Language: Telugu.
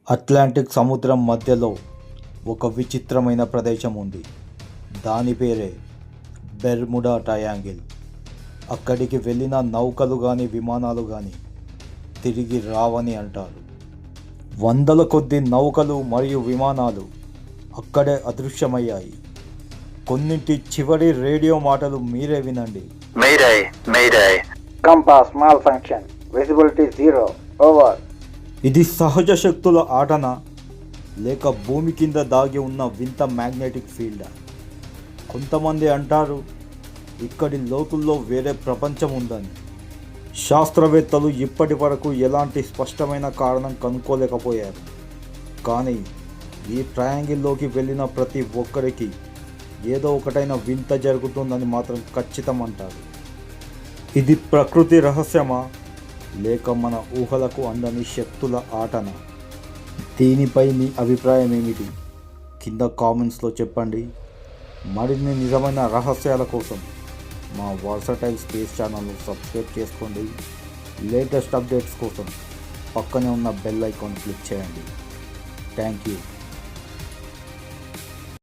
అట్లాంటిక్ సముద్రం మధ్యలో ఒక విచిత్రమైన ప్రదేశం ఉంది. దాని పేరే బెర్ముడా ట్రయాంగిల్. అక్కడికి వెళ్ళిన నౌకలు కానీ విమానాలు కానీ తిరిగి రావని అంటారు. వందల కొద్ది నౌకలు మరియు విమానాలు అక్కడే అదృశ్యమయ్యాయి. కొన్నింటి చివరి రేడియో మాటలు మీరే వినండి. Mayday, Mayday. Compass malfunction. Visibility 0. Over. ఇది సహజ శక్తుల ఆటనా లేక భూమి కింద దాగి ఉన్న వింత మ్యాగ్నెటిక్ ఫీల్డా? కొంతమంది అంటారు ఇక్కడి లోతుల్లో వేరే ప్రపంచం ఉందని. శాస్త్రవేత్తలు ఇప్పటి వరకు ఎలాంటి స్పష్టమైన కారణం కనుక్కోలేకపోయారు. కానీ ఈ ట్రయాంగిల్లోకి వెళ్ళిన ప్రతి ఒక్కరికి ఏదో ఒకటైన వింత జరుగుతుందని మాత్రం ఖచ్చితం అంటారు. ఇది ప్రకృతి రహస్యమా లేక మన ఊహలకు అందని శక్తుల ఆటనా? దీనిపై మీ అభిప్రాయం ఏమిటి? కింద కామెంట్స్లో చెప్పండి. మరిన్ని నిజమైన రహస్యాల కోసం మా వర్సటైల్ స్పేస్ ఛానల్ను సబ్స్క్రైబ్ చేసుకోండి. లేటెస్ట్ అప్డేట్స్ కోసం పక్కనే ఉన్న బెల్ ఐకాన్ క్లిక్ చేయండి. Thank you.